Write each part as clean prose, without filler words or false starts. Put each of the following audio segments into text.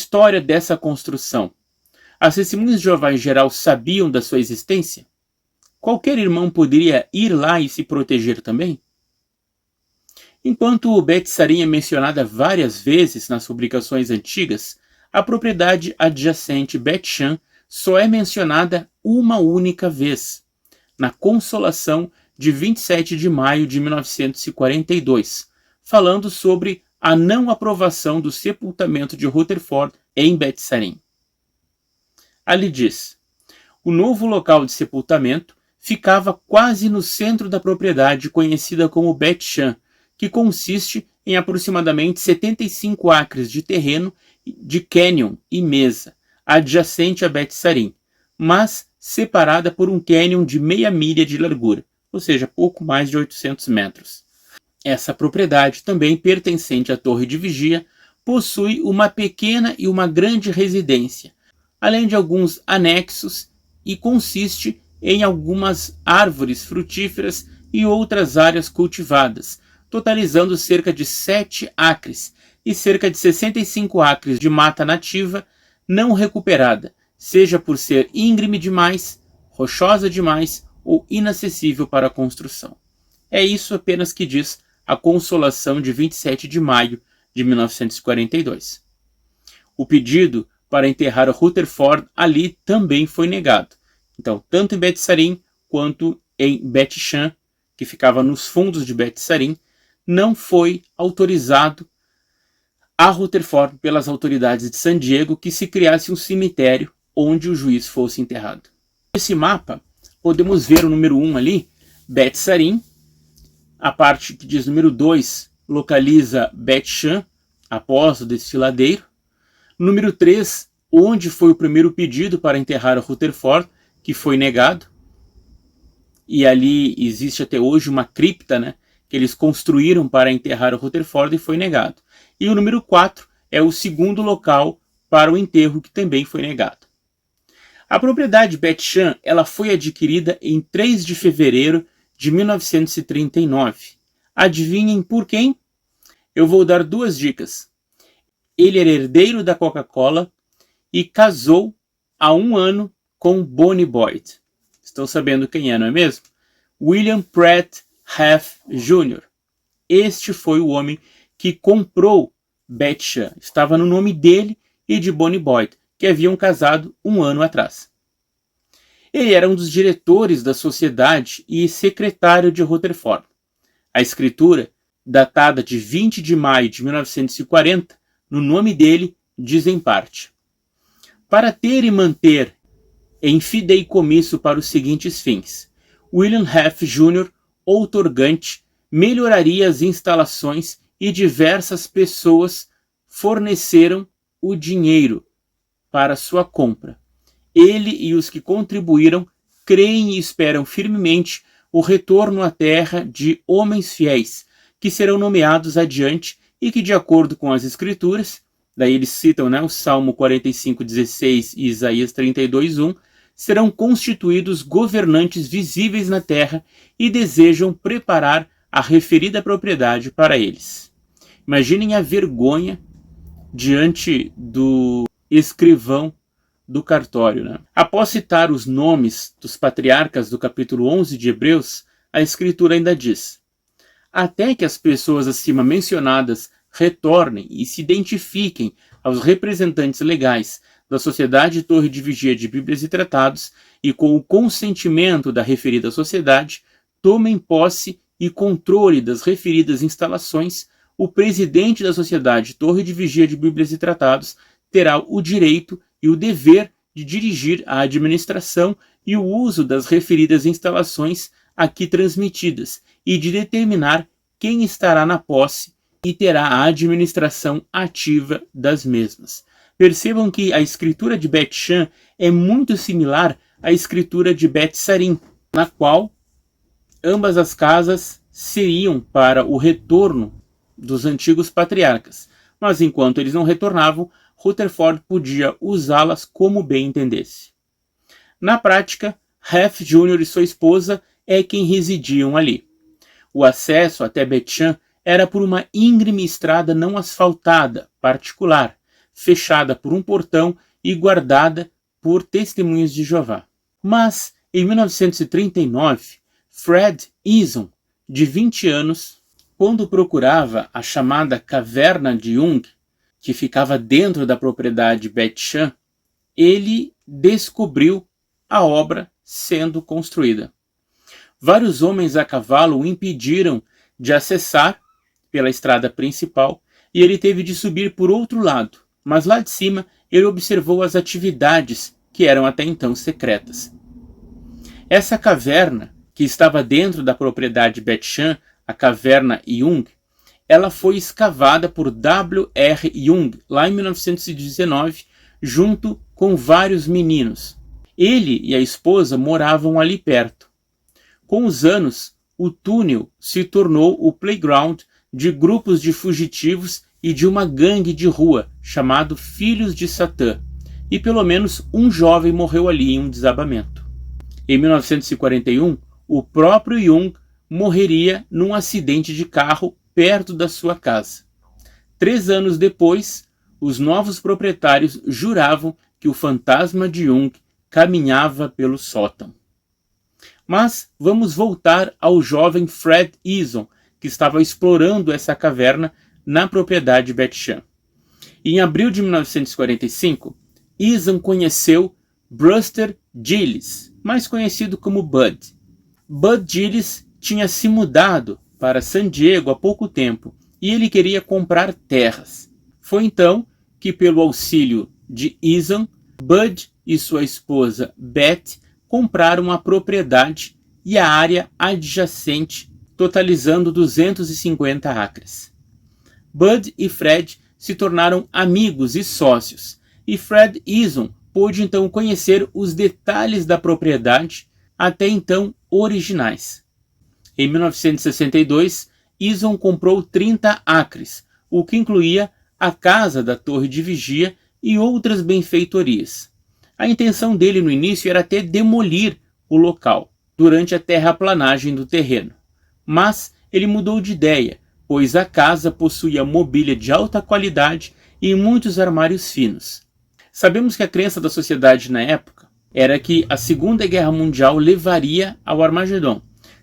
história dessa construção? As testemunhas de Jeová em geral sabiam da sua existência? Qualquer irmão poderia ir lá e se proteger também? Enquanto Bet-Sarim é mencionada várias vezes nas publicações antigas, a propriedade adjacente Bet-Shan só é mencionada uma única vez, na Consolação de 27 de maio de 1942, falando sobre a não aprovação do sepultamento de Rutherford em Bet-Sarim. Ali diz: o novo local de sepultamento ficava quase no centro da propriedade conhecida como Bet-Shan, que consiste em aproximadamente 75 acres de terreno de cânion e mesa, adjacente a Bet-Sarim, mas separada por um cânion de meia milha de largura, ou seja, pouco mais de 800 metros. Essa propriedade, também pertencente à torre de vigia, possui uma pequena e uma grande residência, além de alguns anexos, e consiste em algumas árvores frutíferas e outras áreas cultivadas, totalizando cerca de 7 acres e cerca de 65 acres de mata nativa não recuperada, seja por ser íngreme demais, rochosa demais ou inacessível para a construção. É isso apenas que diz a Consolação de 27 de maio de 1942. O pedido para enterrar Rutherford ali também foi negado. Então, tanto em Bet-Sarim quanto em Bet-Shan, que ficava nos fundos de Bet-Sarim, não foi autorizado a Rutherford pelas autoridades de San Diego que se criasse um cemitério onde o juiz fosse enterrado. Nesse mapa, podemos ver o número 1 ali, Bet-Sarim, a parte que diz número 2 localiza Bet-Shan, após o desfiladeiro. Número 3, onde foi o primeiro pedido para enterrar o Rutherford, que foi negado. E ali existe até hoje uma cripta, né, que eles construíram para enterrar o Rutherford e foi negado. E o número 4 é o segundo local para o enterro, que também foi negado. A propriedade Bet-Shan, ela foi adquirida em 3 de fevereiro de 1939. Adivinhem por quem? Eu vou dar 2 dicas. Ele era herdeiro da Coca-Cola e casou há 1 ano com Bonnie Boyd. Estão sabendo quem é, não é mesmo? William Pratt Heath Jr. Este foi o homem que comprou Bet-Shan. Estava no nome dele e de Bonnie Boyd, que haviam casado 1 ano atrás. Ele era um dos diretores da sociedade e secretário de Rutherford. A escritura, datada de 20 de maio de 1940, no nome dele, diz em parte: para ter e manter em fideicomisso para os seguintes fins, William Heath Jr., outorgante, melhoraria as instalações e diversas pessoas forneceram o dinheiro para sua compra. Ele e os que contribuíram creem e esperam firmemente o retorno à terra de homens fiéis, que serão nomeados adiante e que, de acordo com as Escrituras, daí eles citam, né, o Salmo 45:16 e Isaías 32:1, serão constituídos governantes visíveis na terra e desejam preparar a referida propriedade para eles. Imaginem a vergonha diante do escrivão do cartório, né? Após citar os nomes dos patriarcas do capítulo 11 de Hebreus, a Escritura ainda diz: até que as pessoas acima mencionadas retornem e se identifiquem aos representantes legais da Sociedade Torre de Vigia de Bíblias e Tratados e com o consentimento da referida sociedade, tomem posse e controle das referidas instalações, o presidente da Sociedade Torre de Vigia de Bíblias e Tratados terá o direito e o dever de dirigir a administração e o uso das referidas instalações aqui transmitidas e de determinar quem estará na posse e terá a administração ativa das mesmas. Percebam que a escritura de Bet-Shan é muito similar à escritura de Bet-Sarim, na qual ambas as casas seriam para o retorno dos antigos patriarcas, mas enquanto eles não retornavam, Rutherford podia usá-las como bem entendesse. Na prática, Heath Jr. e sua esposa é quem residiam ali. O acesso até Bet-Shan era por uma íngreme estrada não asfaltada, particular, fechada por um portão e guardada por testemunhas de Jeová. Mas, em 1939, Fred Eason, de 20 anos, quando procurava a chamada Caverna de Jung, que ficava dentro da propriedade Beth Chan, ele descobriu a obra sendo construída. Vários homens a cavalo o impediram de acessar pela estrada principal e ele teve de subir por outro lado, mas lá de cima ele observou as atividades que eram até então secretas. Essa caverna, que estava dentro da propriedade Beth Chan, a Caverna Jung, ela foi escavada por W.R. Jung lá em 1919, junto com vários meninos. Ele e a esposa moravam ali perto. Com os anos, o túnel se tornou o playground de grupos de fugitivos e de uma gangue de rua chamado Filhos de Satã, e pelo menos um jovem morreu ali em um desabamento. Em 1941, o próprio Jung morreria num acidente de carro perto da sua casa. 3 anos depois, os novos proprietários juravam que o fantasma de Jung caminhava pelo sótão. Mas vamos voltar ao jovem Fred Eason, que estava explorando essa caverna na propriedade Beth Chan. Em abril de 1945, Eason conheceu Brewster Gillis, mais conhecido como Bud. Bud Gillis tinha se mudado para San Diego há pouco tempo e ele queria comprar terras. Foi então que, pelo auxílio de Eason, Bud e sua esposa Beth compraram a propriedade e a área adjacente, totalizando 250 acres. Bud e Fred se tornaram amigos e sócios, e Fred Eason pôde então conhecer os detalhes da propriedade, até então originais. Em 1962, Eason comprou 30 acres, o que incluía a casa da torre de vigia e outras benfeitorias. A intenção dele no início era até demolir o local, durante a terraplanagem do terreno. Mas ele mudou de ideia, pois a casa possuía mobília de alta qualidade e muitos armários finos. Sabemos que a crença da sociedade na época era que a Segunda Guerra Mundial levaria ao Armagedon.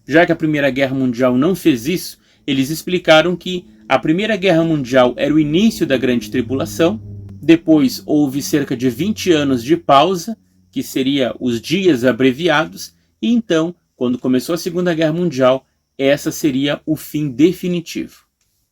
Já que a Primeira Guerra Mundial não fez isso, eles explicaram que a Primeira Guerra Mundial era o início da Grande Tribulação, depois houve cerca de 20 anos de pausa, que seria os dias abreviados, e então, quando começou a Segunda Guerra Mundial, essa seria o fim definitivo.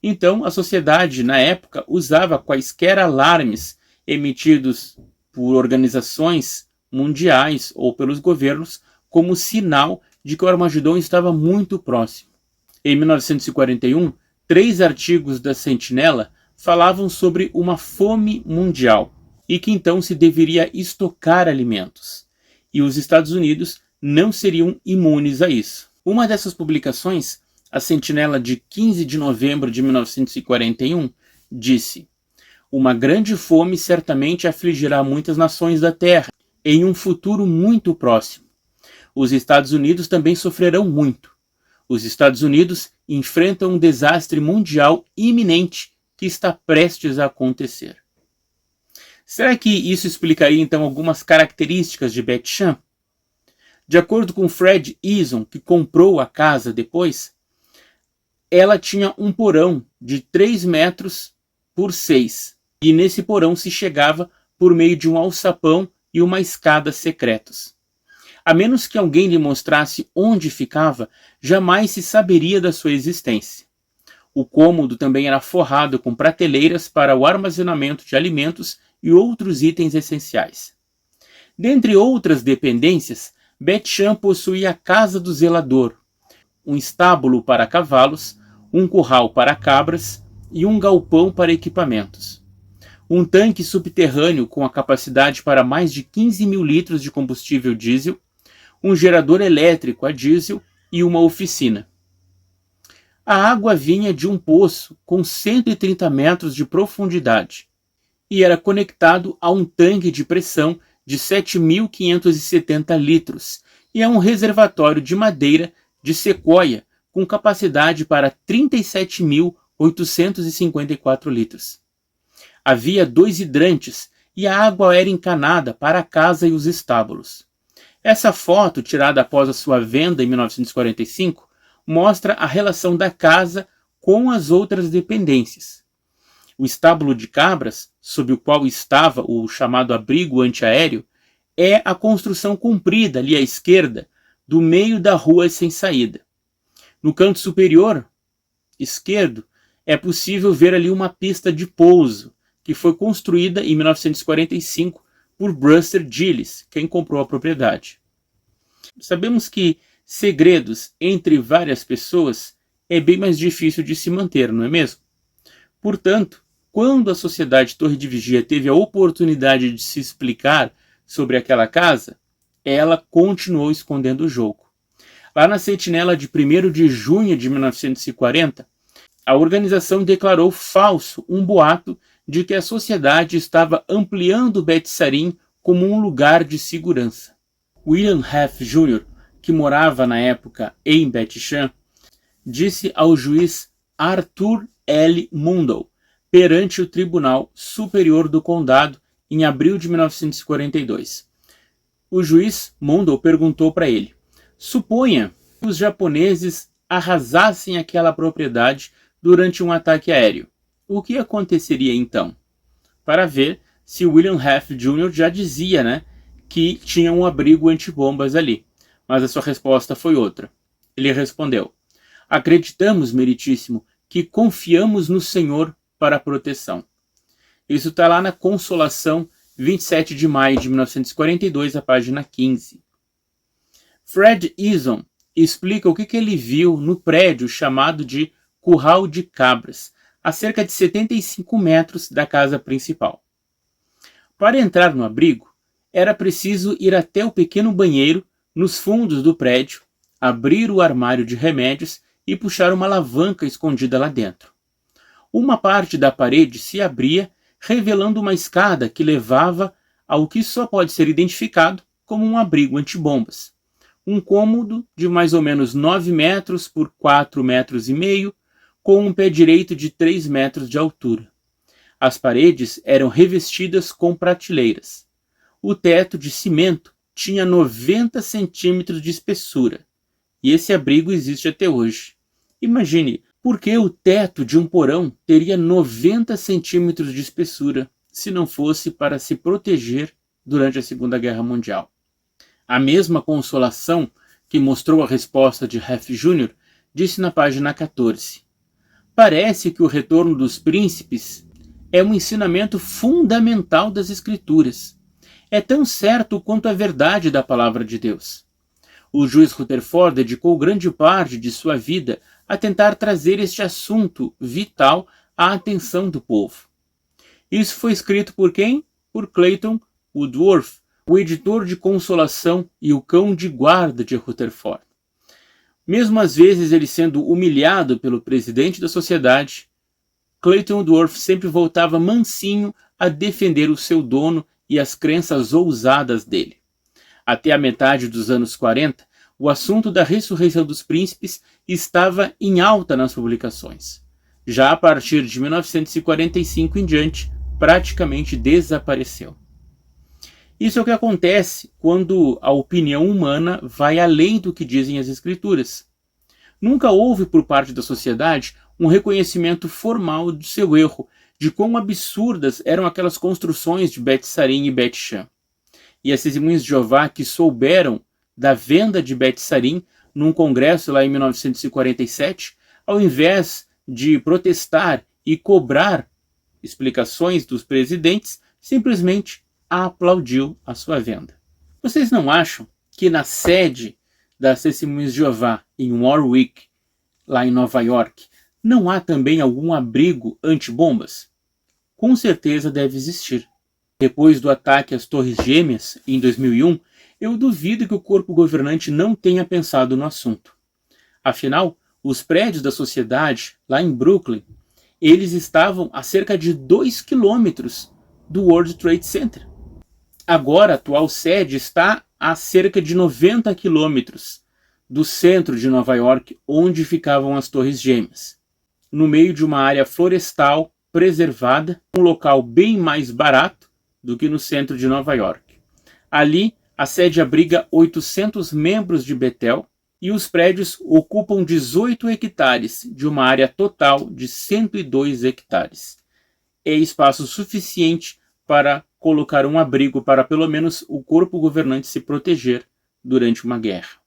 Então, a sociedade, na época, usava quaisquer alarmes emitidos por organizações mundiais ou pelos governos como sinal de que o Armagedon estava muito próximo. Em 1941, 3 artigos da Sentinela falavam sobre uma fome mundial e que então se deveria estocar alimentos. E os Estados Unidos não seriam imunes a isso. Uma dessas publicações, a Sentinela de 15 de novembro de 1941, disse: "Uma grande fome certamente afligirá muitas nações da Terra em um futuro muito próximo. Os Estados Unidos também sofrerão muito. Os Estados Unidos enfrentam um desastre mundial iminente que está prestes a acontecer." Será que isso explicaria então algumas características de Beth Chan? De acordo com Fred Eason, que comprou a casa depois, ela tinha um porão de 3 metros por 6, e nesse porão se chegava por meio de um alçapão e uma escada secretos. A menos que alguém lhe mostrasse onde ficava, jamais se saberia da sua existência. O cômodo também era forrado com prateleiras para o armazenamento de alimentos e outros itens essenciais. Dentre outras dependências, Beth Chan possuía a casa do zelador, um estábulo para cavalos, um curral para cabras e um galpão para equipamentos. Um tanque subterrâneo com a capacidade para mais de 15 mil litros de combustível diesel, um gerador elétrico a diesel e uma oficina. A água vinha de um poço com 130 metros de profundidade e era conectado a um tanque de pressão de 7.570 litros e a um reservatório de madeira de sequoia com capacidade para 37.854 litros. Havia 2 hidrantes e a água era encanada para a casa e os estábulos. Essa foto, tirada após a sua venda em 1945, mostra a relação da casa com as outras dependências. O estábulo de cabras, sob o qual estava o chamado abrigo antiaéreo, é a construção comprida ali à esquerda, do meio da rua sem saída. No canto superior esquerdo, é possível ver ali uma pista de pouso, que foi construída em 1945 por Buster Gillis, quem comprou a propriedade. Sabemos que segredos entre várias pessoas é bem mais difícil de se manter, não é mesmo? Portanto, quando a Sociedade Torre de Vigia teve a oportunidade de se explicar sobre aquela casa, ela continuou escondendo o jogo. Lá na sentinela de 1º de junho de 1940, a organização declarou falso um boato de que a sociedade estava ampliando Betsarim como um lugar de segurança. William Heath Jr., que morava na época em Beth-Shan, disse ao juiz Arthur L. Mundell, perante o Tribunal Superior do Condado, em abril de 1942. O juiz Mundell perguntou para ele: suponha que os japoneses arrasassem aquela propriedade durante um ataque aéreo. O que aconteceria então? Para ver se William Heath Jr. já dizia, que tinha um abrigo antibombas ali. Mas a sua resposta foi outra. Ele respondeu: acreditamos, meritíssimo, que confiamos no Senhor para a proteção. Isso está lá na Consolação, 27 de maio de 1942, a página 15. Fred Eason explica o que ele viu no prédio chamado de Curral de Cabras, a cerca de 75 metros da casa principal. Para entrar no abrigo, era preciso ir até o pequeno banheiro nos fundos do prédio, abrir o armário de remédios e puxar uma alavanca escondida lá dentro. Uma parte da parede se abria, revelando uma escada que levava ao que só pode ser identificado como um abrigo antibombas. Um cômodo de mais ou menos 9 metros por 4,5 metros, com um pé direito de 3 metros de altura. As paredes eram revestidas com prateleiras. O teto de cimento tinha 90 centímetros de espessura, e esse abrigo existe até hoje. Imagine, por que o teto de um porão teria 90 centímetros de espessura, se não fosse para se proteger durante a Segunda Guerra Mundial? A mesma Consolação que mostrou a resposta de Heath Jr. disse na página 14: parece que o retorno dos príncipes é um ensinamento fundamental das Escrituras. É tão certo quanto a verdade da palavra de Deus. O juiz Rutherford dedicou grande parte de sua vida a tentar trazer este assunto vital à atenção do povo. Isso foi escrito por quem? Por Clayton Woodworth, o editor de Consolação e o cão de guarda de Rutherford. Mesmo às vezes ele sendo humilhado pelo presidente da sociedade, Clayton Woodworth sempre voltava mansinho a defender o seu dono e as crenças ousadas dele. Até a metade dos anos 40, o assunto da ressurreição dos príncipes estava em alta nas publicações. Já a partir de 1945 em diante, praticamente desapareceu. Isso é o que acontece quando a opinião humana vai além do que dizem as Escrituras. Nunca houve por parte da sociedade um reconhecimento formal de seu erro, de quão absurdas eram aquelas construções de Betsarim e Beth-Shan. E as Testemunhas de Jeová que souberam da venda de Betsarim num congresso lá em 1947, ao invés de protestar e cobrar explicações dos presidentes, simplesmente aplaudiu a sua venda. Vocês não acham que na sede das Testemunhas de Jeová, em Warwick, lá em Nova York, não há também algum abrigo antibombas? Com certeza deve existir. Depois do ataque às Torres Gêmeas, em 2001, eu duvido que o corpo governante não tenha pensado no assunto. Afinal, os prédios da sociedade, lá em Brooklyn, eles estavam a cerca de 2 quilômetros do World Trade Center. Agora, a atual sede está a cerca de 90 quilômetros do centro de Nova York, onde ficavam as Torres Gêmeas, no meio de uma área florestal preservada, um local bem mais barato do que no centro de Nova York. Ali, a sede abriga 800 membros de Bethel e os prédios ocupam 18 hectares de uma área total de 102 hectares. É espaço suficiente para colocar um abrigo para pelo menos o corpo governante se proteger durante uma guerra.